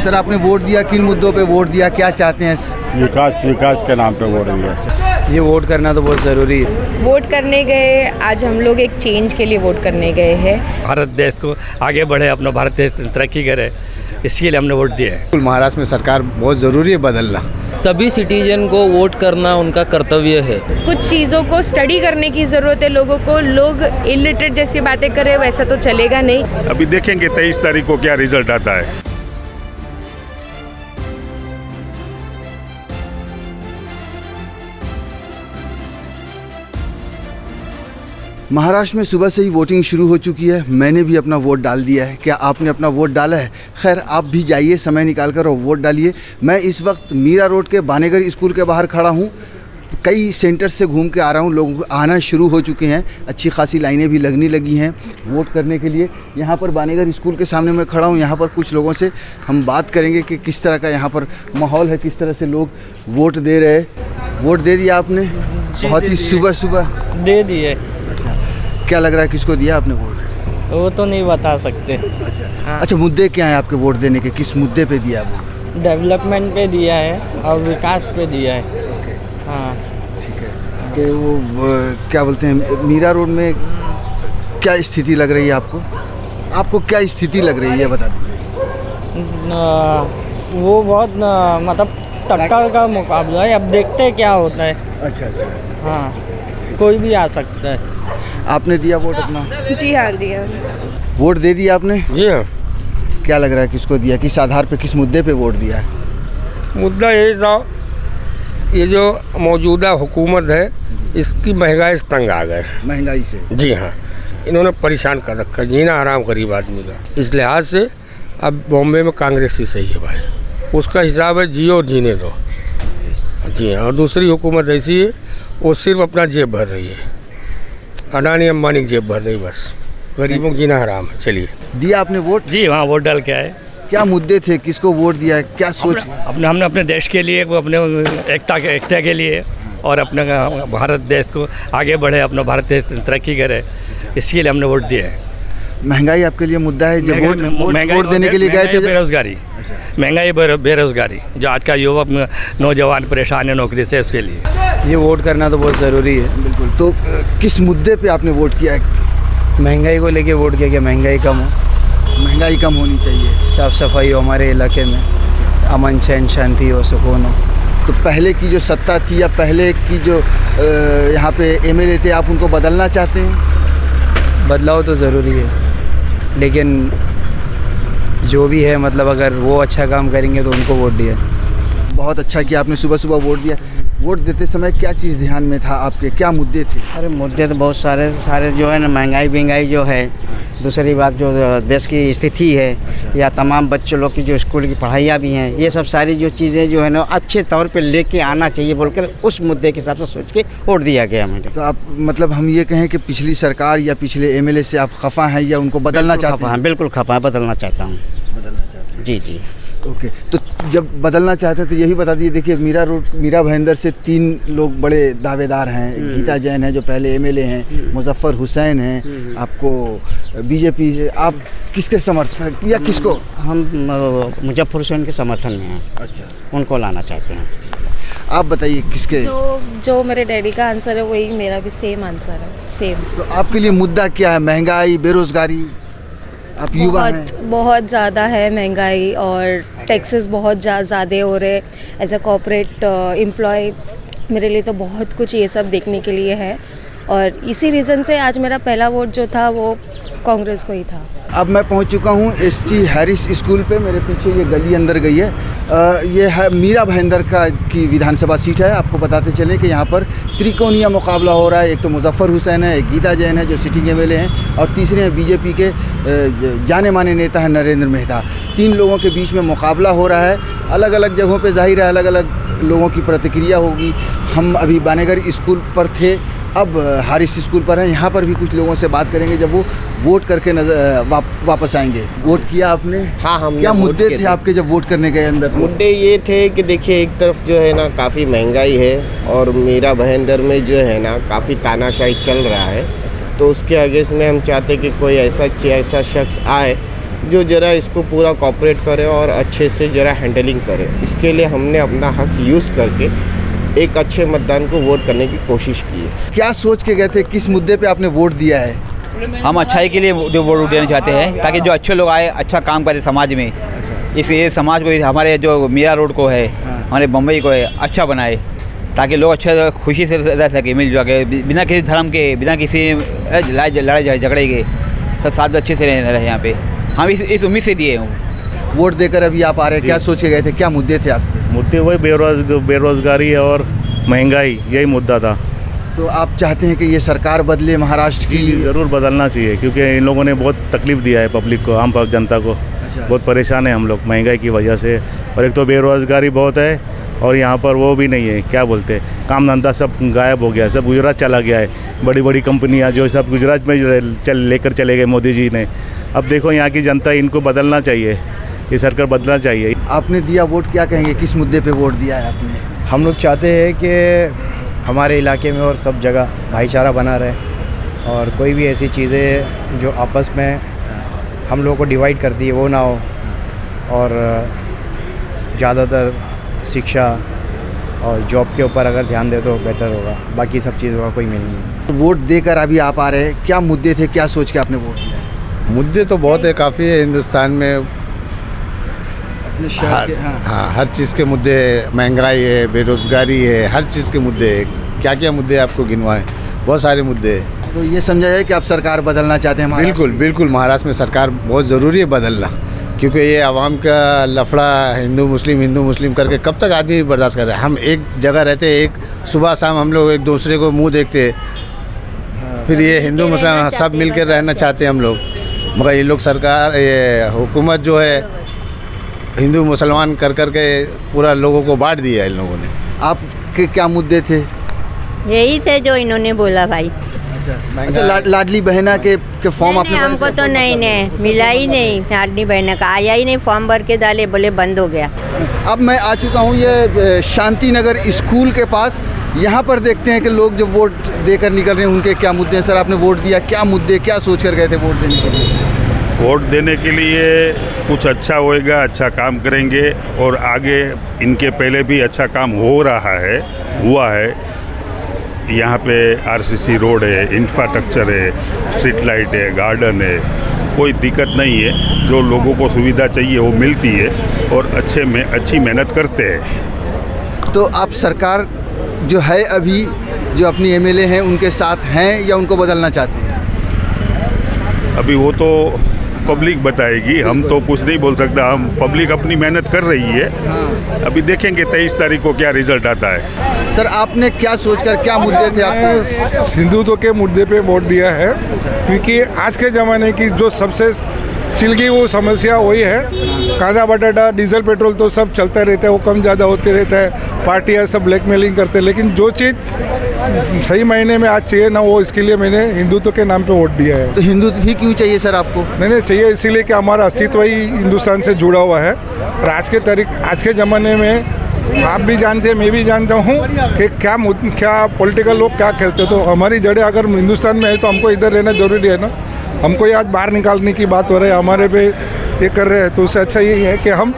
Sir आपने vote दिया, किन मुद्दों पे वोट दिया, क्या चाहते हैं? विकास के नाम पे वोट दिया। ये वोट करना तो बहुत ज़रूरी है। वोट करने गए, आज हम लोग एक चेंज के लिए वोट करने गए हैं। भारत देश को आगे बढ़े, अपना भारत देश तरक्की करे, इसके लिए हमने वोट दिया है। महाराष्ट्र में सरकार बहुत ज़रूरी है बदलना। सभी सिटीजन को वोट करना उनका कर्तव्य है। कुछ चीज़ों को स्टडी करने की ज़रूरत है लोगों को। लोग इलिटरेट जैसी बातें करें वैसा तो चलेगा नहीं। अभी देखेंगे 23 तारीख को क्या रिजल्ट आता है। महाराष्ट्र में सुबह से ही वोटिंग शुरू हो चुकी है। मैंने भी अपना वोट डाल दिया है। क्या आपने अपना वोट डाला है? खैर आप भी जाइए, समय निकाल कर और वोट डालिए। मैं इस वक्त मीरा रोड के बानेगर स्कूल के बाहर खड़ा हूँ। कई सेंटर से घूम के आ रहा हूँ, लोग आना शुरू हो चुके हैं। अच्छी खासी लाइनें भी लगने लगी हैं वोट करने के लिए। यहाँ पर बानेगर स्कूल के सामने मैं खड़ा हूँ। यहाँ पर कुछ लोगों से हम बात करेंगे कि किस तरह का यहाँ पर माहौल है, किस तरह से लोग वोट दे रहे हैं। वोट दे दिया आपने? बहुत ही सुबह सुबह दे दिए। क्या लग रहा है किसको दिया आपने वोट? वो तो नहीं बता सकते। अच्छा, मुद्दे क्या हैं आपके वोट देने के? किस मुद्दे पे दिया वो? डेवलपमेंट पे दिया है और विकास पे दिया है। हाँ ठीक है। तो वो क्या बोलते हैं, मीरा रोड में क्या स्थिति लग रही है आपको? आपको क्या स्थिति लग रही है बता दीजिए। वो बहुत मतलब टक्कर का मुकाबला है। अब देखते हैं क्या होता है। अच्छा अच्छा। हाँ, कोई भी आ सकता है। आपने दिया वोट अपना? जी हाँ, दिया। वोट दे दिया आपने? जी हाँ। क्या लग रहा है किसको दिया, किस आधार पे, किस मुद्दे पे वोट दिया है? मुद्दा ये था, ये जो मौजूदा हुकूमत है इसकी महंगाई से तंग आ गए। महंगाई से? जी हाँ, इन्होंने परेशान कर रखा, जीना आराम गरीब आदमी का। इस लिहाज से अब बॉम्बे में कांग्रेस ही सही है भाई। उसका हिसाब है जियो और जीने दो। जी हाँ, और दूसरी हुकूमत ऐसी है वो सिर्फ अपना जेब भर रही है। अडानी अंबानी की जेब भर रही, बस गरीबों को जीना हराम है। चलिए। दिया आपने वोट? जी हाँ, वोट डाल के आए। क्या मुद्दे थे, किसको वोट दिया है, क्या सोच? हमने अपने देश के लिए, अपने एकता के लिए, और अपने भारत देश को आगे बढ़े, अपना भारत देश तरक्की करे, इसके लिए हमने वोट दिया है। महंगाई आपके लिए मुद्दा है? जब वोट देने के लिए गए थे? बेरोजगारी, महंगाई, बेरोजगारी, जो आज का युवक नौजवान परेशान है नौकरी से, उसके लिए ये वोट करना तो बहुत ज़रूरी है। बिल्कुल। तो किस मुद्दे पे आपने वोट किया है? महंगाई को लेके वोट किया कि महंगाई कम हो, महंगाई कम होनी चाहिए, साफ़ सफाई हो हमारे इलाके में, अमन चैन शांति हो, सुकून हो। तो पहले की जो सत्ता थी या पहले की जो यहाँ पे एमएलए थे, आप उनको बदलना चाहते हैं? बदलाव तो ज़रूरी है, लेकिन जो भी है मतलब अगर वो अच्छा काम करेंगे तो उनको वोट दिया। बहुत अच्छा किया आपने, सुबह सुबह वोट दिया। वोट देते समय क्या चीज़ ध्यान में था आपके, क्या मुद्दे थे? अरे मुद्दे तो बहुत सारे जो है ना, महंगाई जो है, दूसरी बात जो देश की स्थिति है, या तमाम बच्चों लोग की जो स्कूल की पढ़ाइयाँ भी हैं, ये सब सारी जो चीज़ें जो है ना अच्छे तौर पे लेके आना चाहिए बोलकर उस मुद्दे के हिसाब से सोच के वोट दिया गया मैंने। तो आप मतलब हम ये कहें कि पिछली सरकार या पिछले एमएलए से आप खफा हैं या उनको बदलना चाहते हैं? बिल्कुल खफा, बदलना चाहता हूँ। बदलना चाहते हैं? जी जी। ओके। तो जब बदलना चाहते हैं तो यही बता दीजिए। देखिए मीरा भाईंदर से 3 लोग बड़े दावेदार हैं। गीता जैन है जो पहले एमएलए हैं, मुजफ्फर हुसैन हैं, आपको बीजेपी से। आप किसके समर्थक या किसको? हम मुजफ्फर हुसैन के समर्थन में हैं। अच्छा, उनको लाना चाहते हैं। आप बताइए किसके? जो मेरे डैडी का आंसर है वही मेरा भी सेम आंसर है, सेम। तो आपके लिए मुद्दा क्या है? महंगाई, बेरोजगारी? आप युवा हैं। बहुत ज़्यादा है महंगाई, और टैक्सेस बहुत ज़्यादा हो रहे। एज अ कॉर्पोरेट एम्प्लॉय मेरे लिए तो बहुत कुछ ये सब देखने के लिए है, और इसी रीज़न से आज मेरा पहला वोट जो था वो कांग्रेस को ही था। अब मैं पहुंच चुका हूं एसटी हैरिस स्कूल पे। मेरे पीछे ये गली अंदर गई है। ये है मीरा भाईंदर की विधानसभा सीट है। आपको बताते चलें कि यहाँ पर त्रिकोणीय मुकाबला हो रहा है। एक तो मुजफ्फर हुसैन है, एक गीता जैन है जो सिटिंग एमएलए हैं, और तीसरे हैं बीजेपी के जाने माने नेता हैं नरेंद्र मेहता। 3 लोगों के बीच में मुकाबला हो रहा है। अलग अलग जगहों पे जाहिर है अलग अलग लोगों की प्रतिक्रिया होगी। हम अभी बानेगर स्कूल पर थे, अब हारिस स्कूल पर हैं। यहाँ पर भी कुछ लोगों से बात करेंगे जब वो वोट करके वापस आएंगे। वोट किया आपने? हाँ, हमने। क्या मुद्दे थे आपके जब वोट करने गए अंदर? मुद्दे ये थे कि देखिए, एक तरफ जो है ना काफ़ी महंगाई है, और मीरा भाईंदर में जो है ना काफ़ी तानाशाही चल रहा है। तो उसके अगेंस्ट में हम चाहते कि कोई ऐसा शख्स आए जो ज़रा इसको पूरा कॉपरेट करे और अच्छे से ज़रा हैंडलिंग करे। इसके लिए हमने अपना हक यूज़ करके एक अच्छे मतदान को वोट करने की कोशिश की है। क्या सोच के गए थे, किस मुद्दे पे आपने वोट दिया है? हम अच्छाई के लिए जो वोट देना चाहते हैं, ताकि जो अच्छे लोग आए, अच्छा काम करे समाज में। इस ये समाज को, हमारे जो मीरा रोड को है, हमारे बम्बई को है, अच्छा बनाए, ताकि लोग अच्छे खुशी से रह सके, मिलजुल के, बिना किसी धर्म के, बिना किसी लड़ाई झगड़े के, सब साथ अच्छे से रहे यहाँ पे। हम इस उम्मीद से दिए हूँ। वोट देकर अभी आप आ रहे हैं, क्या सोच के गए थे, क्या मुद्दे थे आपके? मुद्दे वही बेरोजगारी और महंगाई, यही मुद्दा था। तो आप चाहते हैं कि ये सरकार बदले, महाराष्ट्र की? ज़रूर बदलना चाहिए, क्योंकि इन लोगों ने बहुत तकलीफ दिया है पब्लिक को, आम जनता को। बहुत परेशान है हम लोग महंगाई की वजह से, और एक तो बेरोजगारी बहुत है, और यहाँ पर वो भी नहीं है, क्या बोलते हैं, काम धंधा सब गायब हो गया है, सब गुजरात चला गया है। बड़ी बड़ी कंपनियाँ जो सब गुजरात में लेकर चले गए मोदी जी ने। अब देखो यहाँ की जनता, इनको बदलना चाहिए, ये सरकार बदलना चाहिए। आपने दिया वोट, क्या कहेंगे, किस मुद्दे पे वोट दिया है आपने? हम लोग चाहते हैं कि हमारे इलाके में और सब जगह भाईचारा बना रहे, और कोई भी ऐसी चीज़ें जो आपस में हम लोगों को डिवाइड करती है वो ना हो, और ज़्यादातर शिक्षा और जॉब के ऊपर अगर ध्यान दे तो बेटर होगा। बाकी सब चीज़ों का कोई मीनिंग नहीं। वोट देकर अभी आप आ रहे हैं, क्या मुद्दे थे, क्या सोच के आपने वोट दिया? मुद्दे तो बहुत है, काफ़ी है हिंदुस्तान में। अपने शहर के, हाँ, हर चीज़ के मुद्दे है, महंगाई है, बेरोजगारी है, हर चीज़ के मुद्दे है। क्या क्या मुद्दे आपको गिनवाएं, बहुत सारे मुद्दे हैं। तो ये समझा जाए कि आप सरकार बदलना चाहते हैं? बिल्कुल बिल्कुल, महाराष्ट्र में सरकार बहुत ज़रूरी है बदलना, क्योंकि ये आवाम का लफड़ा हिंदू मुस्लिम करके कब तक आदमी बर्दाश्त कर रहा है। हम एक जगह रहते, एक सुबह शाम हम लोग एक दूसरे को मुंह देखते, फिर ये हिंदू मुस्लिम सब मिलकर रहना चाहते हैं हम लोग, मगर ये लोग सरकार, ये हुकूमत जो है हिंदू मुसलमान कर के पूरा लोगों को बांट दिया है इन लोगों ने। आपके क्या मुद्दे थे? यही थे जो इन्होंने बोला भाई। अच्छा, लाडली बहना के फॉर्म आपने भरे? हमको तो नहीं मिला ही नहीं, लाडली बहना का आया ही नहीं, फॉर्म भर के डाले, बोले बंद हो गया। अब मैं आ चुका हूँ ये शांति नगर स्कूल के पास। यहाँ पर देखते हैं कि लोग जो वोट देकर निकल रहे हैं उनके क्या मुद्दे हैं। सर, आपने वोट दिया, क्या मुद्दे, क्या सोच कर गए थे वोट देने के लिए? वोट देने के लिए कुछ अच्छा होएगा, अच्छा काम करेंगे, और आगे इनके पहले भी अच्छा काम हो रहा है, हुआ है। यहाँ पे आरसीसी रोड है, इंफ्रास्ट्रक्चर है, स्ट्रीट लाइट है, गार्डन है, कोई दिक्कत नहीं है। जो लोगों को सुविधा चाहिए वो मिलती है, और अच्छी मेहनत करते हैं। तो आप सरकार जो है अभी, जो अपनी एमएलए हैं उनके साथ हैं या उनको बदलना चाहते हैं? अभी वो तो पब्लिक बताएगी, हम तो कुछ नहीं बोल सकता। हम पब्लिक अपनी मेहनत कर रही है। अभी देखेंगे 23 तारीख को क्या रिजल्ट आता है। सर, आपने क्या सोचकर, क्या मुद्दे थे आपके? हिंदुत्व के मुद्दे पे वोट दिया है, क्योंकि आज के ज़माने की जो सबसे सिलगी वो समस्या वही है। कांदा बटाटा, डीजल पेट्रोल तो सब चलता रहता है, वो कम ज़्यादा होते रहता है। पार्टियाँ सब ब्लैकमेलिंग करते हैं, लेकिन जो चीज़ सही महीने में आज चाहिए ना, वो इसके लिए मैंने हिंदुत्व के नाम पे वोट दिया है। तो हिंदुत्व ही क्यों चाहिए सर आपको? नहीं चाहिए, इसीलिए कि हमारा अस्तित्व ही हिंदुस्तान से जुड़ा हुआ है। और आज के ज़माने में आप भी जानते हैं, मैं भी जानता हूँ कि क्या पॉलिटिकल लोग क्या खेलते हैं। तो हमारी जड़ें अगर हिंदुस्तान में है तो हमको इधर रहना ज़रूरी है ना। हमको आज बाहर निकालने की बात हो रही है, हमारे पे ये कर रहे हैं, तो उससे अच्छा यही है कि हम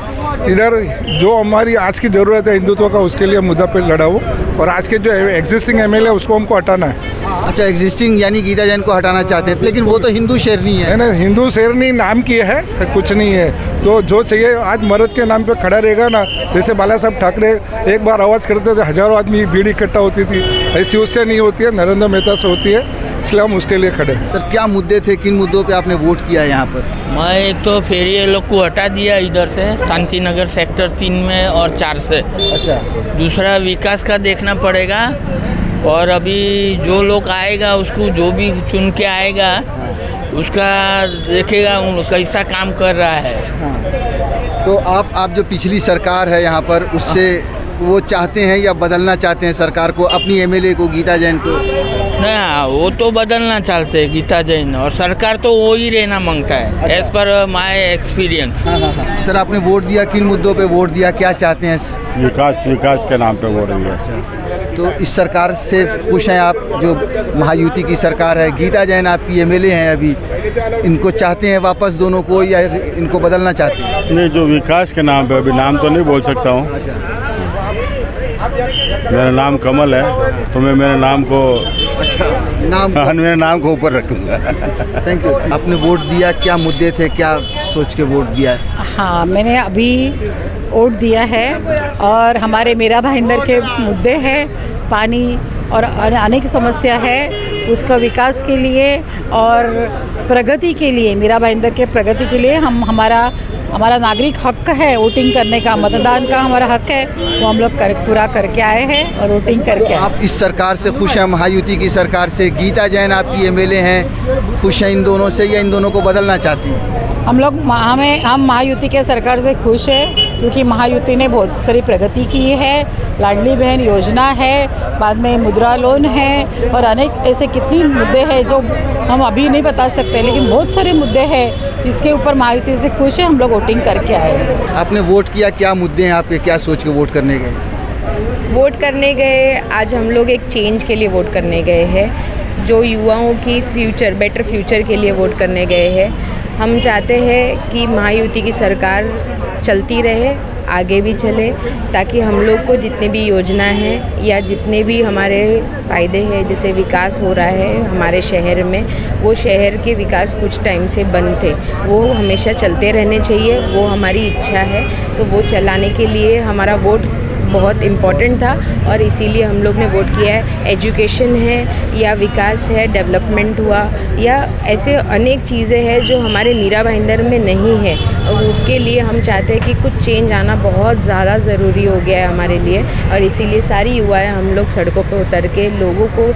इधर जो हमारी आज की ज़रूरत है हिंदुत्व का, उसके लिए मुद्दा पे लड़ा हो। और आज के जो एग्जिस्टिंग एमएलए उसको हमको हटाना है। अच्छा, एग्जिस्टिंग यानी गीता जैन को हटाना चाहते हैं, लेकिन वो तो हिंदू शेरनी है। नहीं, हिंदू शेरनी नाम की है, कुछ नहीं है। तो जो चाहिए आज मर्द के नाम पे खड़ा रहेगा ना, जैसे बाला साहब ठाकरे एक बार आवाज़ करते थे, हज़ारों आदमी भीड़ इकट्ठा होती थी, ऐसी उससे नहीं होती है, नरेंद्र मेहता से होती है, इसलिए हम उसके लिए खड़े। सर, क्या मुद्दे थे, किन मुद्दों पे आपने वोट किया यहाँ पर? मैं एक तो फिर ये लोग को हटा दिया इधर से, शांति नगर सेक्टर 3 में और 4 से। अच्छा। दूसरा विकास का देखना पड़ेगा, और अभी जो लोग आएगा उसको जो भी चुन के आएगा उसका देखेगा कैसा काम कर रहा है। तो आप जो पिछली सरकार है यहाँ पर, उससे वो चाहते हैं या बदलना चाहते हैं सरकार को, अपनी एमएलए को, गीता जैन को? ना वो तो बदलना चाहते हैं गीता जैन, और सरकार तो वो ही रहना मांगता है as per my experience. Sir आपने वोट दिया, किन मुद्दों पे वोट दिया, क्या चाहते हैं? विकास के नाम पे वोट दिया। तो इस सरकार से खुश हैं आप? जो महायुति की सरकार है, गीता जैन आपकी एमएलए हैं अभी, इनको चाहते हैं वापस दोनों को या इनको बदलना चाहते हैं? नहीं, जो विकास के नाम पे, अभी नाम तो नहीं बोल सकता हूँ। मेरा नाम कमल है, तो मैं मेरे नाम को मेरे नाम को ऊपर रखूँगा। Thank you. आपने वोट दिया, क्या मुद्दे थे, क्या सोच के वोट दिया है? हाँ, मैंने अभी वोट दिया है और हमारे मीरा भाईंदर के मुद्दे हैं, पानी और अनेक समस्या है, उसका विकास के लिए और प्रगति के लिए, मीरा भाईंदर के प्रगति के लिए हमारा नागरिक हक है वोटिंग करने का, मतदान का हमारा हक है, वो हम लोग पूरा करके आए हैं और वोटिंग करके। आप इस सरकार से खुश हैं, महायुति की सरकार से? गीता जैन आपकी एमएलए हैं, खुश हैं इन दोनों से या इन दोनों को बदलना चाहती हैं? हम महायुति के सरकार से खुश है, क्योंकि महायुति ने बहुत सारी प्रगति की है, लाडली बहन योजना है, बाद में मुद्रा लोन है और अनेक ऐसे कितने मुद्दे हैं जो हम अभी नहीं बता सकते, लेकिन बहुत सारे मुद्दे हैं, इसके ऊपर महायुति से खुश है, हम लोग वोटिंग करके आए हैं। आपने वोट किया, क्या मुद्दे हैं आपके, क्या सोच के वोट करने गए? वोट करने गए, आज हम लोग एक चेंज के लिए वोट करने गए हैं, जो युवाओं की बेटर फ्यूचर के लिए वोट करने गए हैं। हम चाहते हैं कि महायुति की सरकार चलती रहे, आगे भी चले, ताकि हम लोग को जितने भी योजना हैं या जितने भी हमारे फ़ायदे हैं, जैसे विकास हो रहा है हमारे शहर में, वो शहर के विकास कुछ टाइम से बंद थे, वो हमेशा चलते रहने चाहिए, वो हमारी इच्छा है। तो वो चलाने के लिए हमारा वोट बहुत इम्पॉर्टेंट था और इसीलिए हम लोग ने वोट किया है। एजुकेशन है या विकास है, डेवलपमेंट हुआ या ऐसे अनेक चीज़ें हैं जो हमारे मीरा भाईंदर में नहीं है, और उसके लिए हम चाहते हैं कि कुछ चेंज आना बहुत ज़्यादा ज़रूरी हो गया है हमारे लिए, और इसीलिए सारी युवाएं हम लोग सड़कों पर उतर के लोगों को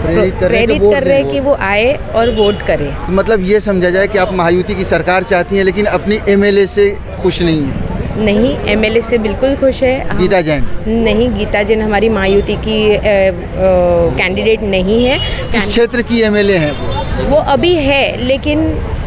प्रेरित कर रहे हैं कि वो आए और वोट करें। तो मतलब ये समझा जाए कि आप महायुति की सरकार चाहती हैं लेकिन अपनी एमएलए से खुश नहीं हैं? नहीं, एमएलए से बिल्कुल खुश है। गीता जैन? नहीं, गीता जैन हमारी महायुति की कैंडिडेट नहीं है। किस क्षेत्र की एमएलए हैं वो अभी है, लेकिन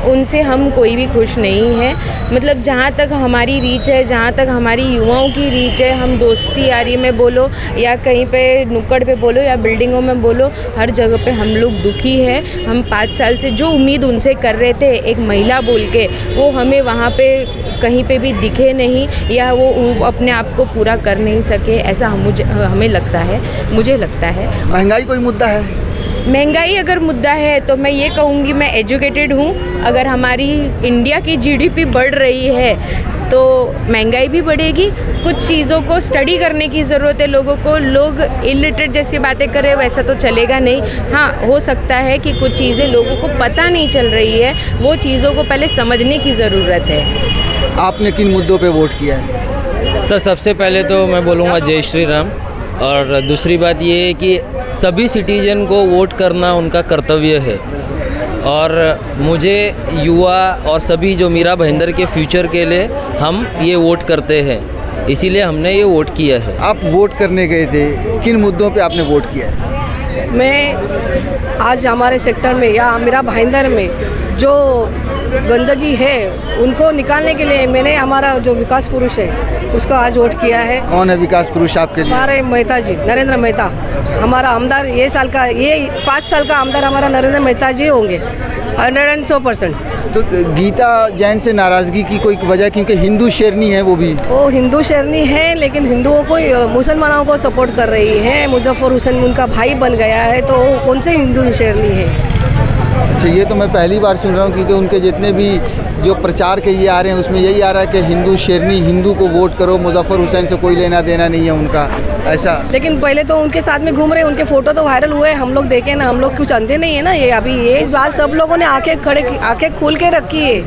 उनसे हम कोई भी खुश नहीं है। मतलब जहाँ तक हमारी रीच है, जहाँ तक हमारी युवाओं की रीच है, हम दोस्ती यारी में बोलो या कहीं पे नुक्कड़ पे बोलो या बिल्डिंगों में बोलो, हर जगह पे हम लोग दुखी है। हम 5 साल से जो उम्मीद उनसे कर रहे थे एक महिला बोल के, वो हमें वहाँ पे कहीं पे भी दिखे नहीं या वो अपने आप को पूरा कर नहीं सके, ऐसा हमें लगता है, मुझे लगता है। महंगाई कोई मुद्दा है? महंगाई अगर मुद्दा है तो मैं ये कहूँगी, मैं एजुकेटेड हूँ, अगर हमारी इंडिया की जीडीपी बढ़ रही है तो महंगाई भी बढ़ेगी। कुछ चीज़ों को स्टडी करने की ज़रूरत है लोगों को। लोग इलिटरेट जैसी बातें करें वैसा तो चलेगा नहीं। हाँ, हो सकता है कि कुछ चीज़ें लोगों को पता नहीं चल रही है, वो चीज़ों को पहले समझने की ज़रूरत है। आपने किन मुद्दों पे वोट किया है? सर, सबसे पहले तो मैं बोलूँगा जय श्री राम, और दूसरी बात ये है कि सभी सिटीजन को वोट करना उनका कर्तव्य है, और मुझे युवा और सभी जो मीरा भाईंदर के फ्यूचर के लिए हम ये वोट करते हैं, इसीलिए हमने ये वोट किया है। आप वोट करने गए थे, किन मुद्दों पे आपने वोट किया है? मैं आज हमारे सेक्टर में या मीरा भाईंदर में जो गंदगी है उनको निकालने के लिए मैंने हमारा जो विकास पुरुष है उसको आज वोट किया है। कौन है विकास पुरुष आपके लिए? हमारे मेहता जी, नरेंद्र मेहता हमारा आमदार। ये 5 साल का आमदार हमारा नरेंद्र मेहता जी होंगे 100%। तो गीता जैन से नाराज़गी की कोई वजह? क्योंकि हिंदू शेरनी है वो भी। वो हिंदू शेरनी है, लेकिन हिंदुओं को मुसलमानों को सपोर्ट कर रही है। मुजफ्फर हुसैन उनका भाई बन गया है, तो कौन से हिंदू शेरनी है? अच्छा, ये तो मैं पहली बार सुन रहा हूँ, क्योंकि उनके जितने भी जो प्रचार के ये आ रहे हैं उसमें यही आ रहा है कि हिंदू शेरनी, हिंदू को वोट करो, मुजफ्फर हुसैन से कोई लेना देना नहीं है उनका, ऐसा। लेकिन पहले तो उनके साथ में घूम रहे, उनके फोटो तो वायरल हुए, हम लोग देखे ना, हम लोग कुछ अंधे नहीं है ना। ये अभी ये बार सब लोगों ने आंखें खोल के रखी है,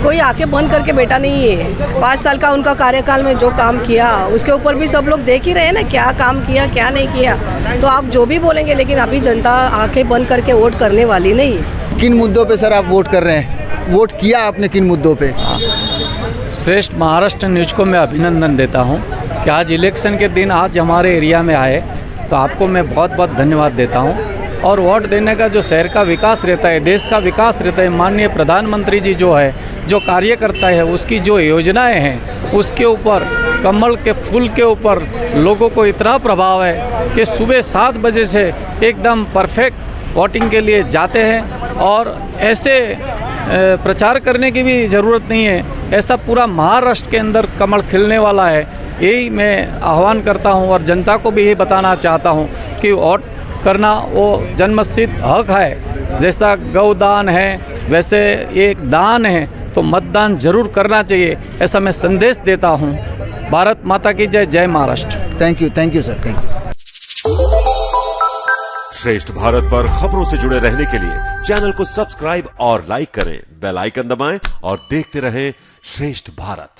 कोई आंखें बंद करके बैठा नहीं है। 5 साल का उनका कार्यकाल में जो काम किया उसके ऊपर भी सब लोग देख ही रहे हैं ना, क्या काम किया क्या नहीं किया। तो आप जो भी बोलेंगे, लेकिन अभी जनता आंखें बंद करके वोट करने वाली नहीं है। किन मुद्दों पे सर आप वोट कर रहे हैं? वोट किया आपने किन मुद्दों पे? श्रेष्ठ महाराष्ट्र न्यूज को मैं अभिनंदन देता हूं कि आज इलेक्शन के दिन आज हमारे एरिया में आए, तो आपको मैं बहुत बहुत धन्यवाद देता हूं। और वोट देने का जो शहर का विकास रहता है, देश का विकास रहता है, माननीय प्रधानमंत्री जी जो है, जो कार्य करता है, उसकी जो योजनाएं हैं, उसके ऊपर कमल के फूल के ऊपर लोगों को इतना प्रभाव है कि सुबह 7 बजे से एकदम परफेक्ट वोटिंग के लिए जाते हैं। और ऐसे प्रचार करने की भी ज़रूरत नहीं है, ऐसा पूरा महाराष्ट्र के अंदर कमल खिलने वाला है। यही मैं आह्वान करता हूं और जनता को भी यही बताना चाहता हूं कि वोट करना वो जन्मसिद्ध हक है। जैसा गौदान है वैसे एक दान है, तो मतदान जरूर करना चाहिए, ऐसा मैं संदेश देता हूं। भारत माता की जय, जय Maharashtra. Thank you sir, thank you. श्रेष्ठ भारत पर खबरों से जुड़े रहने के लिए चैनल को सब्सक्राइब और लाइक करें, बेल आइकन दबाएं और देखते रहें श्रेष्ठ भारत।